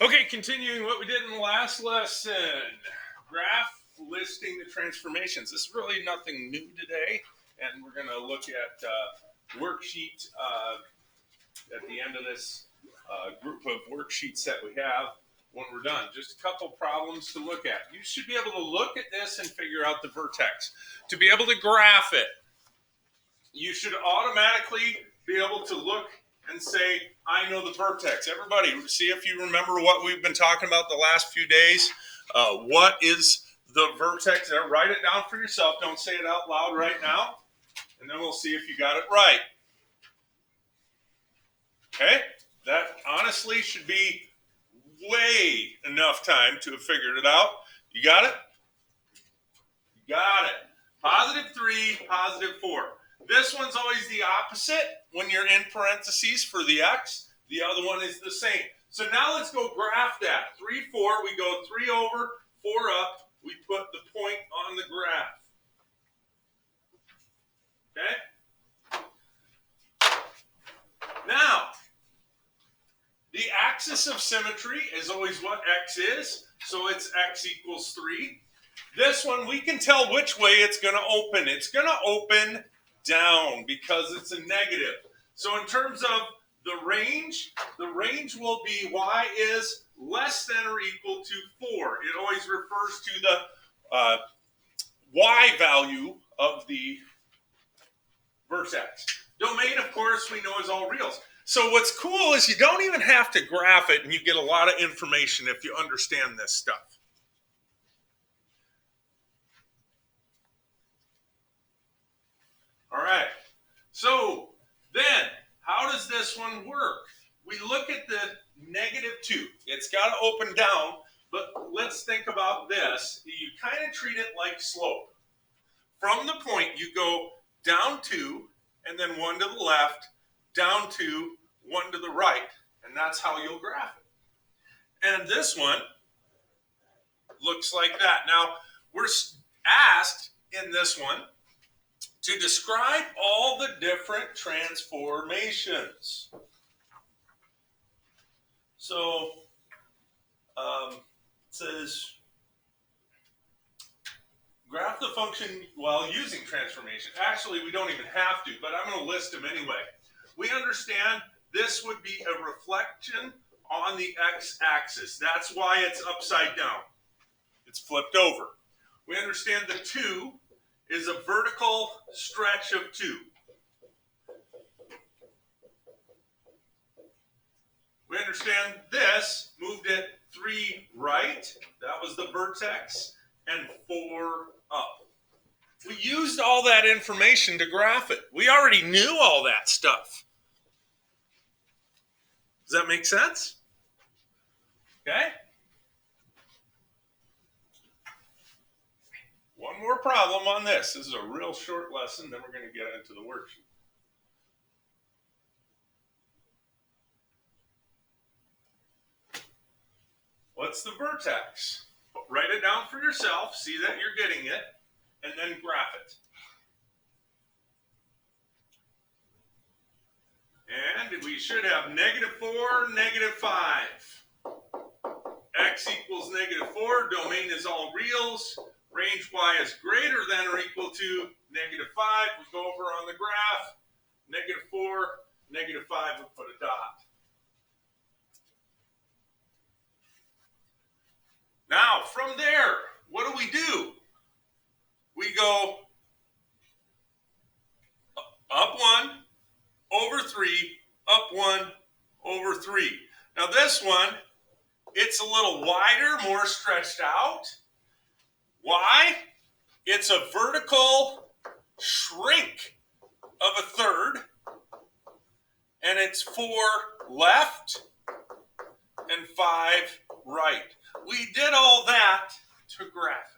Okay, continuing what we did in the last lesson. Graph listing the transformations. This is really nothing new today, and we're going to look at worksheet at the end of this group of worksheets that we have when we're done. Just a couple problems to look at. You should be able to look at this and figure out the vertex. To be able to graph it, you should automatically be able to look and say, I know the vertex. Everybody, see if you remember what we've been talking about the last few days. What is the vertex there? Write it down for yourself. Don't say it out loud right now. And then we'll see if you got it right. Okay? That honestly should be way enough time to have figured it out. You got it? You got it. Positive 3, positive 4. This one's always the opposite when you're in parentheses for the x. The other one is the same. So now let's go graph that. 3, 4, we go 3 over, 4 up. We put the point on the graph. Okay? Now, the axis of symmetry is always what x is. So it's x equals 3. This one, we can tell which way it's going to open. It's going to open down because it's a negative. So in terms of the range will be y is less than or equal to 4. It always refers to the y value of the vertex. Domain, of course, we know is all reals. So what's cool is you don't even have to graph it, and you get a lot of information if you understand this stuff. All right, so then how does this one work? We look at the negative 2. It's got to open down, but let's think about this. You kind of treat it like slope. From the point, you go down 2, and then 1 to the left, down 2, 1 to the right, and that's how you'll graph it. And this one looks like that. Now, we're asked in this one to describe all the different transformations. So it says, graph the function while using transformation. Actually, we don't even have to, but I'm going to list them anyway. We understand this would be a reflection on the x-axis. That's why it's upside down. It's flipped over. We understand the 2 is a vertical stretch of 2. We understand this, moved it 3 right, that was the vertex, and 4 up. We used all that information to graph it. We already knew all that stuff. Does that make sense? Okay? One more problem on this. This is a real short lesson, then we're going to get into the worksheet. What's the vertex? Write it down for yourself, see that you're getting it, and then graph it. And we should have negative 4, negative 5. X equals negative 4. Domain is all reals. Range y is greater than or equal to negative 5. We go over on the graph. Negative 4, negative 5, we put a dot. Now, from there, what do? We go up 1, over 3, up 1, over 3. Now this one, it's a little wider, more stretched out. Why? It's a vertical shrink of a third, and it's 4 left and 5 right. We did all that to graph it.